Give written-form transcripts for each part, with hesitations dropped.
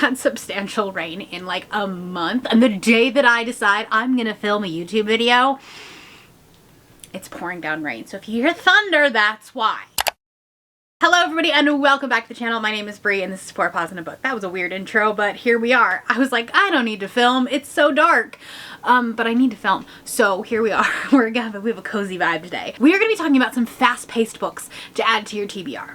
had substantial rain in like a month, and the day that I decide I'm gonna film a YouTube video, it's pouring down rain. So if you hear thunder, that's why. Hello everybody and welcome back to the channel. My name is Bree and this is For a Pause in a Book. That was a weird intro, but here we are. I was like, I don't need to film. It's so dark. But I need to film. So here we are. We have a cozy vibe today. We are going to be talking about some fast-paced books to add to your TBR.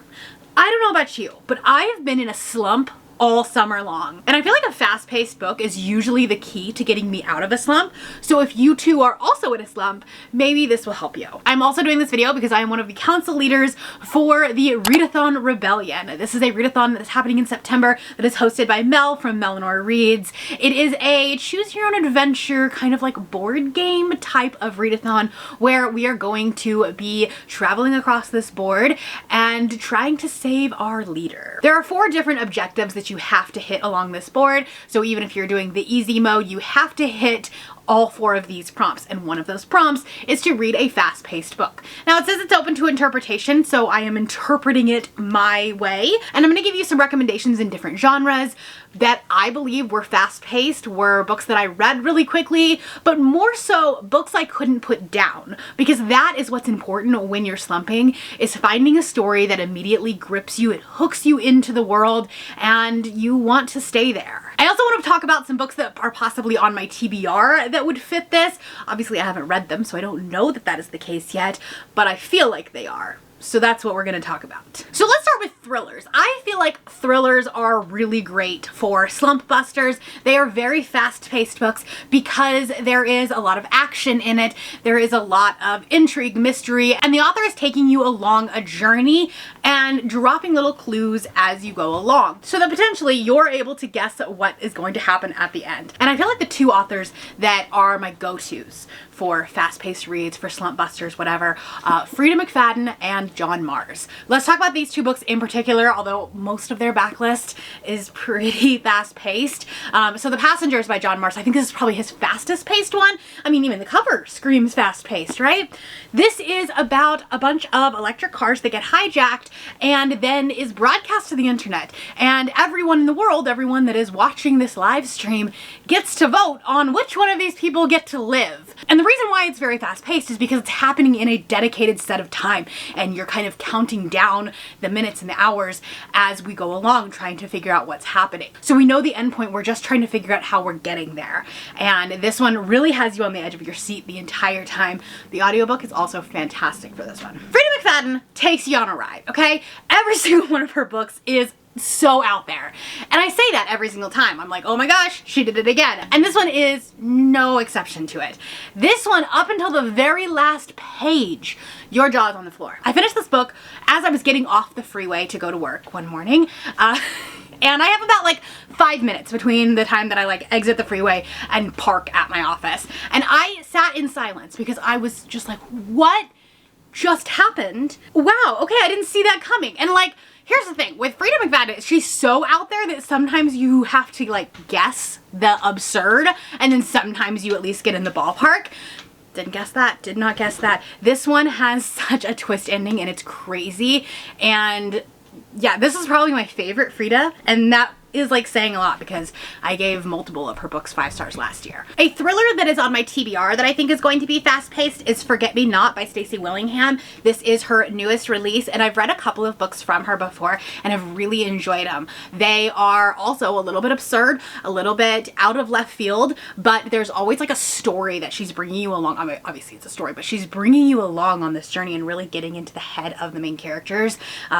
I don't know about you, but I have been in a slump all summer long. And I feel like a fast-paced book is usually the key to getting me out of a slump. So if you too are also in a slump, maybe this will help you. I'm also doing this video because I am one of the council leaders for the Readathon Rebellion. This is a readathon that is happening in September that is hosted by Mel from Melnor Reads. It is a choose your own adventure kind of like board game type of readathon where we are going to be traveling across this board and trying to save our leader. There are 4 different objectives that you have to hit along this board. So even if you're doing the easy mode, you have to hit all 4 of these prompts, and one of those prompts is to read a fast-paced book. Now it says it's open to interpretation, so I am interpreting it my way, and I'm going to give you some recommendations in different genres that I believe were fast-paced, were books that I read really quickly, but more so books I couldn't put down, because that is what's important when you're slumping, is finding a story that immediately grips you, it hooks you into the world, and you want to stay there. I also want to talk about some books that are possibly on my TBR that would fit this. Obviously I haven't read them, so I don't know that that is the case yet, but I feel like they are. So that's what we're going to talk about. So let's start with thrillers. I feel like thrillers are really great for slump busters. They are very fast-paced books because there is a lot of action in it. There is a lot of intrigue, mystery, and the author is taking you along a journey and dropping little clues as you go along so that potentially you're able to guess what is going to happen at the end. And I feel like the 2 authors that are my go-tos for fast-paced reads, for slump busters, whatever, Freida McFadden and John Mars. Let's talk about these 2 books in particular, although most of their backlist is pretty fast-paced. So The Passengers by John Mars, I think this is probably his fastest-paced one. I mean, even the cover screams fast-paced, right? This is about a bunch of electric cars that get hijacked and then is broadcast to the internet. And everyone in the world, everyone that is watching this live stream, gets to vote on which one of these people get to live. And the reason why it's very fast-paced is because it's happening in a dedicated set of time, and you're kind of counting down the minutes and the hours as we go along trying to figure out what's happening. So we know the end point, we're just trying to figure out how we're getting there. And this one really has you on the edge of your seat the entire time. The audiobook is also fantastic for this one. Freida McFadden takes you on a ride, okay? Every single one of her books is so out there. And I say that every single time. I'm like, oh my gosh, she did it again. And this one is no exception to it. This one, up until the very last page, your jaw's on the floor. I finished this book as I was getting off the freeway to go to work one morning. And I have about like 5 minutes between the time that I like exit the freeway and park at my office. And I sat in silence because I was just like, what just happened? Wow, okay, I didn't see that coming. And like, here's the thing, with Freida McFadden, she's so out there that sometimes you have to like guess the absurd, and then sometimes you at least get in the ballpark. Didn't guess that, did not guess that. This one has such a twist ending and it's crazy. And yeah, this is probably my favorite Freida, and that is like saying a lot because I gave multiple of her books 5 stars last year. A thriller that is on my TBR that I think is going to be fast-paced is Forget Me Not by Stacey Willingham. This is her newest release, and I've read a couple of books from her before and have really enjoyed them. They are also a little bit absurd, a little bit out of left field, but there's always like a story that she's bringing you along. I mean, obviously it's a story, but she's bringing you along on this journey and really getting into the head of the main characters.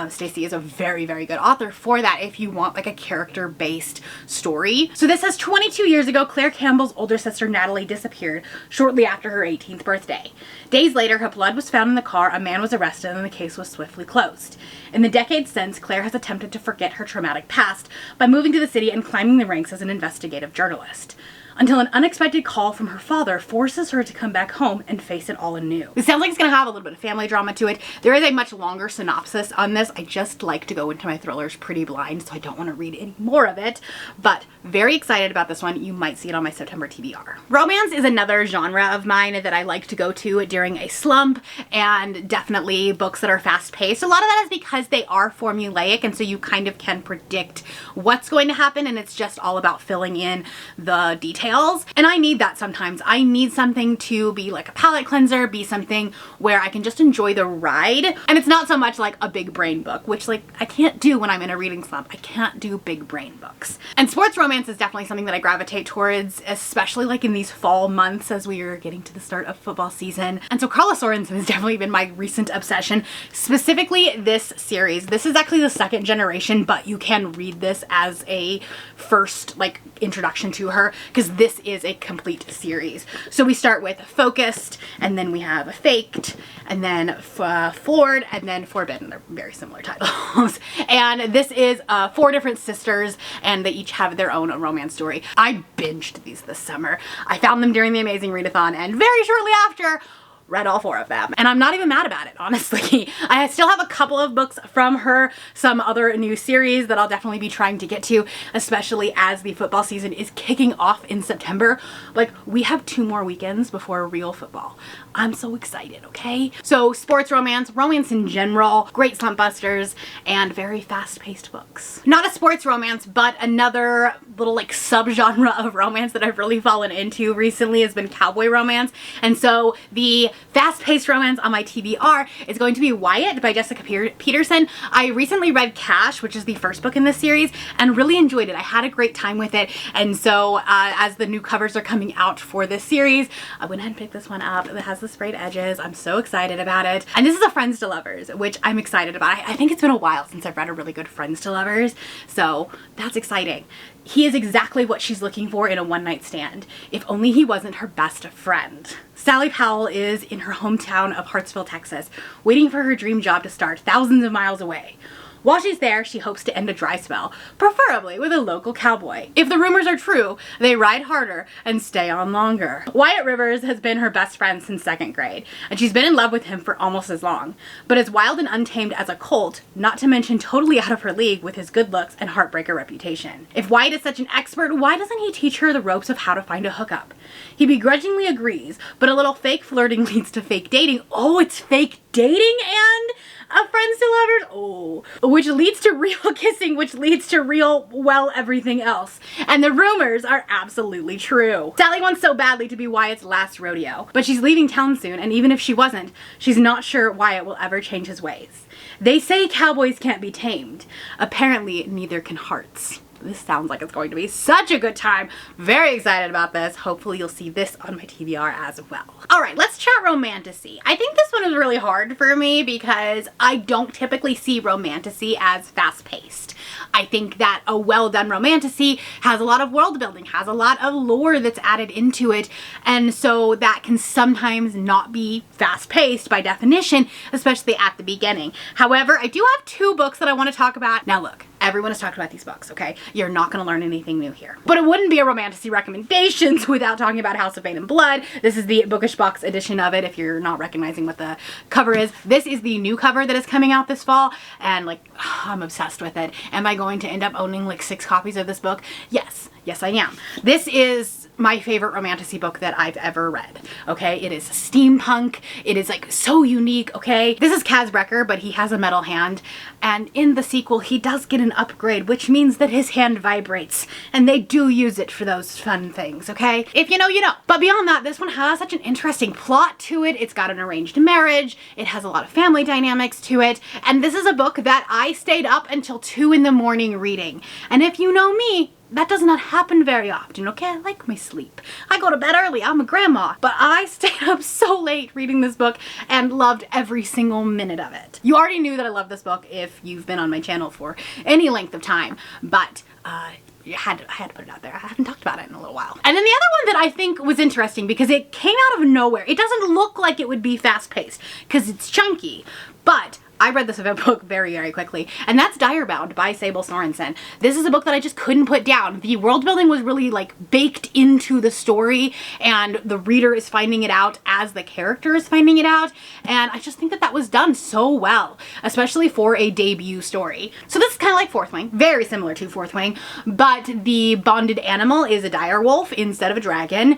Stacey is a very, very good author for that if you want like a character-based story. So this says 22 years ago, Claire Campbell's older sister Natalie disappeared shortly after her 18th birthday. Days later, her blood was found in the car, a man was arrested, and the case was swiftly closed. In the decades since, Claire has attempted to forget her traumatic past by moving to the city and climbing the ranks as an investigative journalist. until an unexpected call from her father forces her to come back home and face it all anew. It sounds like it's gonna have a little bit of family drama to it. There is a much longer synopsis on this. I just like to go into my thrillers pretty blind, so I don't want to read any more of it, but very excited about this one. You might see it on my September TBR. Romance is another genre of mine that I like to go to during a slump, and definitely books that are fast-paced. A lot of that is because they are formulaic, and so you kind of can predict what's going to happen, and it's just all about filling in the details. And I need that sometimes. I need something to be like a palate cleanser, be something where I can just enjoy the ride. And it's not so much like a big brain book, which like I can't do when I'm in a reading slump. I can't do big brain books. And sports romance is definitely something that I gravitate towards, especially like in these fall months as we are getting to the start of football season. And so Carla Sorensen has definitely been my recent obsession, specifically this series. This is actually the second generation, but you can read this as a first like introduction to her because this is a complete series. So we start with Focused, and then we have Faked, and then Floored, and then Forbidden. They're very similar titles. And this is 4 different sisters, and they each have their own romance story. I binged these this summer. I found them during the Amazing Readathon, and very shortly after, read all 4 of them. And I'm not even mad about it, honestly. I still have a couple of books from her, some other new series that I'll definitely be trying to get to, especially as the football season is kicking off in September. Like, we have 2 more weekends before real football. I'm so excited, okay? So sports romance, romance in general, great slump-busters, and very fast-paced books. Not a sports romance, but another little like subgenre of romance that I've really fallen into recently has been cowboy romance. And so the fast-paced romance on my TBR is going to be Wyatt by Jessica Peterson. I recently read Cash, which is the first book in this series, and really enjoyed it. I had a great time with it. And so as the new covers are coming out for this series, I went ahead and picked this one up. It has the sprayed edges. I'm so excited about it. And this is a Friends to Lovers, which I'm excited about. I think it's been a while since I've read a really good Friends to Lovers, so that's exciting. He is exactly what she's looking for in a one-night stand, if only he wasn't her best friend. Sally Powell is in her hometown of Hartsville, Texas, waiting for her dream job to start thousands of miles away. While she's there, she hopes to end a dry spell, preferably with a local cowboy. If the rumors are true, they ride harder and stay on longer. Wyatt Rivers has been her best friend since 2nd grade, and she's been in love with him for almost as long. But as wild and untamed as a colt, not to mention totally out of her league with his good looks and heartbreaker reputation. If Wyatt is such an expert, why doesn't he teach her the ropes of how to find a hookup? He begrudgingly agrees, but a little fake flirting leads to fake dating. Oh, it's fake dating and a Friends to Lovers, oh, which leads to real kissing, which leads to real, well, everything else. And the rumors are absolutely true. Sally wants so badly to be Wyatt's last rodeo, but she's leaving town soon, and even if she wasn't, she's not sure Wyatt will ever change his ways. They say cowboys can't be tamed. Apparently, neither can hearts. This sounds like it's going to be such a good time. Very excited about this. Hopefully you'll see this on my TBR as well. All right, let's chat Romantasy. I think this one is really hard for me because I don't typically see Romantasy as fast-paced. I think that a well-done Romantasy has a lot of world building, has a lot of lore that's added into it, and so that can sometimes not be fast-paced by definition, especially at the beginning. However, I do have 2 books that I want to talk about. Now look, everyone has talked about these books, okay? You're not going to learn anything new here. But it wouldn't be a Romantasy recommendations without talking about House of Fate and Blood. This is the Bookish Box edition of it, if you're not recognizing what the cover is. This is the new cover that is coming out this fall, and like, I'm obsessed with it. Am I going to end up owning like 6 copies of this book? Yes. Yes, I am. This is my favorite Romantasy book that I've ever read, okay? It is steampunk. It is like so unique, okay? This is Kaz Brekker, but he has a metal hand, and in the sequel, he does get an upgrade, which means that his hand vibrates, and they do use it for those fun things, okay? If you know, you know. But beyond that, this one has such an interesting plot to it. It's got an arranged marriage. It has a lot of family dynamics to it, and this is a book that I stayed up until 2 in the morning reading. And if you know me, that does not happen very often, okay? I like my sleep. I go to bed early, I'm a grandma. But I stayed up so late reading this book and loved every single minute of it. You already knew that I love this book if you've been on my channel for any length of time, but I had to put it out there. I haven't talked about it in a little while. And then the other one that I think was interesting because it came out of nowhere. It doesn't look like it would be fast-paced because it's chunky, but I read this book very, very quickly, and that's Direbound by Sable Sorensen. This is a book that I just couldn't put down. The world building was really like baked into the story, and the reader is finding it out as the character is finding it out, and I just think that that was done so well, especially for a debut story. So this is kind of like Fourth Wing, very similar to Fourth Wing, but the bonded animal is a dire wolf instead of a dragon.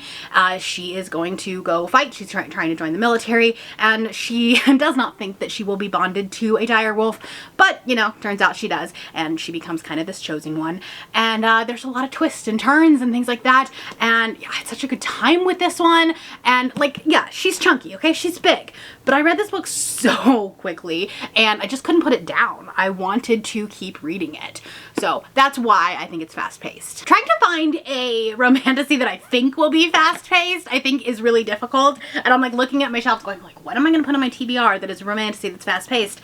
She is going to go fight. She's trying to join the military, and she does not think that she will be bonded to a dire wolf, but you know, turns out she does, and she becomes kind of this chosen one. And there's a lot of twists and turns and things like that, and yeah, I had such a good time with this one. And like, yeah, she's chunky, okay, she's big, but I read this book so quickly and I just couldn't put it down. I wanted to keep reading it, so that's why I think it's fast-paced. Trying to find a romantasy that I think will be fast-paced, I think, is really difficult, and I'm like looking at my shelves going like, what am I gonna put on my TBR that is a romantasy that's fast-paced?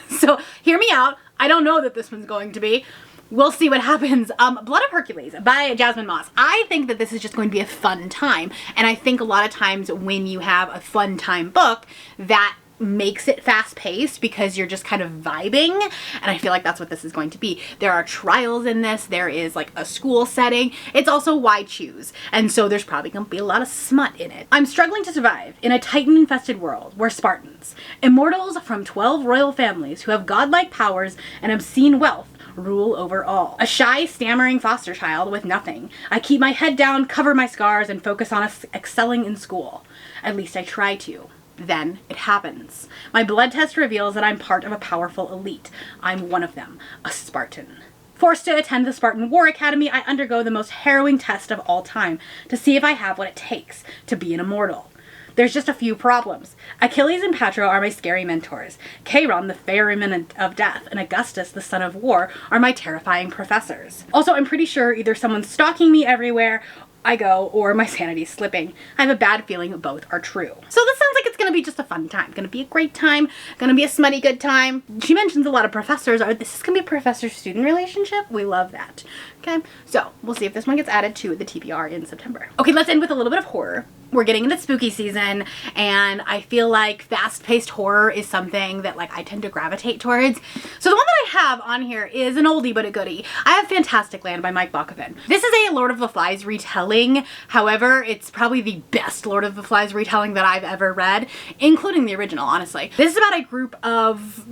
So hear me out. I don't know that this one's going to be. We'll see what happens. Blood of Hercules by Jasmine Moss. I think that this is just going to be a fun time, and I think a lot of times when you have a fun time book, that makes it fast-paced because you're just kind of vibing, and I feel like that's what this is going to be. There are trials in this. There is like a school setting. It's also why choose, and so there's probably going to be a lot of smut in it. I'm struggling to survive in a Titan-infested world where Spartans, immortals from 12 royal families who have godlike powers and obscene wealth, rule over all. A shy, stammering foster child with nothing. I keep my head down, cover my scars, and focus on excelling in school. At least I try to. Then it happens. My blood test reveals that I'm part of a powerful elite. I'm one of them, a Spartan. Forced to attend the Spartan War Academy, I undergo the most harrowing test of all time to see if I have what it takes to be an immortal. There's just a few problems. Achilles and Patro are my scary mentors. Chiron, the ferryman of death, and Augustus, the son of war, are my terrifying professors. Also, I'm pretty sure either someone's stalking me everywhere I go, or my sanity's slipping. I have a bad feeling both are true. So this sounds like it's gonna be just a fun time. Gonna be a great time. Gonna be a smutty good time. She mentions a lot of professors. This is gonna be a professor-student relationship. We love that. Okay, so we'll see if this one gets added to the TBR in September. Okay, let's end with a little bit of horror. We're getting into spooky season, and I feel like fast-paced horror is something that like I tend to gravitate towards. So the one that I have on here is an oldie but a goodie. I have Fantastic Land by Mike Bakoven. This is a Lord of the Flies retelling. However, it's probably the best Lord of the Flies retelling that I've ever read, including the original, honestly. This is about a group of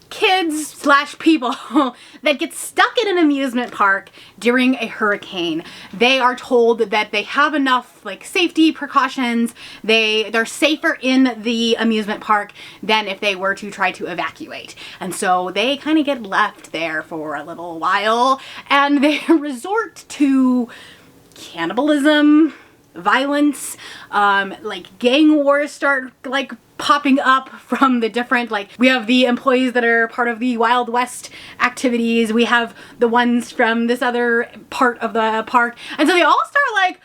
kids slash people that get stuck in an amusement park during a hurricane. They are told that they have enough like safety precautions. They're safer in the amusement park than if they were to try to evacuate. And so they kind of get left there for a little while, and they resort to cannibalism, violence, like gang wars start like popping up from the different, like we have the employees that are part of the Wild West activities, we have the ones from this other part of the park, and so they all start like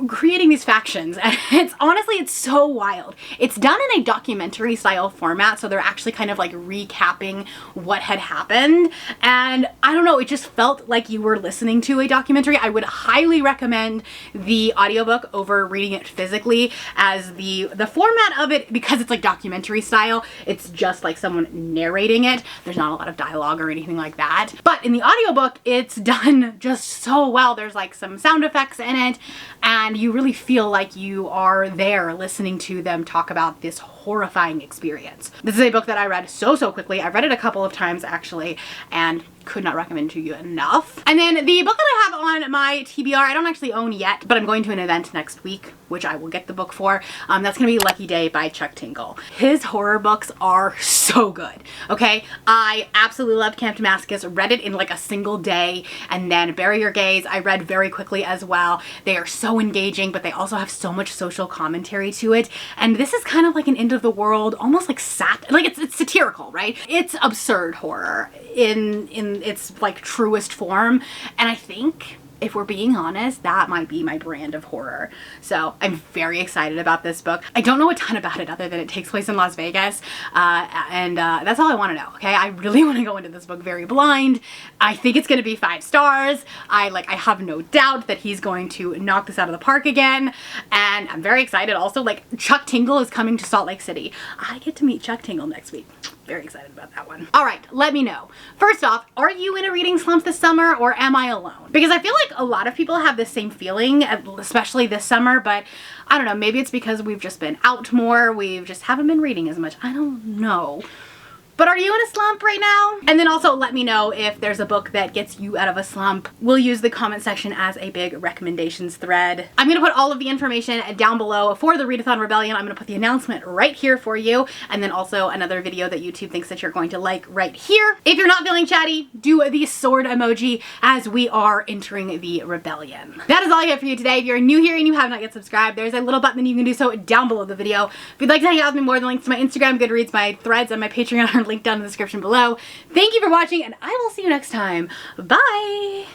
creating these factions, and it's honestly, it's so wild. It's done in a documentary style format, so they're actually kind of like recapping what had happened, and I don't know, it just felt like you were listening to a documentary. I would highly recommend the audiobook over reading it physically, as the format of it, because it's like documentary style, it's just like someone narrating it. There's not a lot of dialogue or anything like that, but in the audiobook it's done just so well. There's like some sound effects in it, and you really feel like you are there listening to them talk about this horrifying experience. This is a book that I read so quickly. I've read it a couple of times actually, and could not recommend to you enough. And then the book that I have on my TBR, I don't actually own yet, but I'm going to an event next week, which I will get the book for. That's gonna be Lucky Day by Chuck Tingle. His horror books are so good, okay? I absolutely loved Camp Damascus, read it in like a single day, and then Bury Your Gaze I read very quickly as well. They are so engaging, but they also have so much social commentary to it, and this is kind of like an end of the world, almost like it's satirical, right? It's absurd horror in its like truest form, and I think if we're being honest, that might be my brand of horror. So I'm very excited about this book. I don't know a ton about it other than it takes place in Las Vegas. That's all I want to know, okay? I really want to go into this book very blind. I think it's going to be 5 stars. I have no doubt that he's going to knock this out of the park again. And I'm very excited. Also, like, Chuck Tingle is coming to Salt Lake City. I get to meet Chuck Tingle next week. Very excited about that one. All right, let me know. First off, are you in a reading slump this summer, or am I alone? Because I feel like a lot of people have the same feeling, especially this summer, but I don't know, maybe it's because we've just been out more, we just haven't been reading as much. I don't know. But are you in a slump right now? And then also let me know if there's a book that gets you out of a slump. We'll use the comment section as a big recommendations thread. I'm gonna put all of the information down below for the Readathon Rebellion. I'm gonna put the announcement right here for you. And then also another video that YouTube thinks that you're going to like right here. If you're not feeling chatty, do the sword emoji as we are entering the rebellion. That is all I have for you today. If you're new here and you have not yet subscribed, there's a little button that you can do so down below the video. If you'd like to hang out with me more, the links to my Instagram, Goodreads, my threads, and my Patreon are linked down in the description below. Thank you for watching, and I will see you next time. Bye!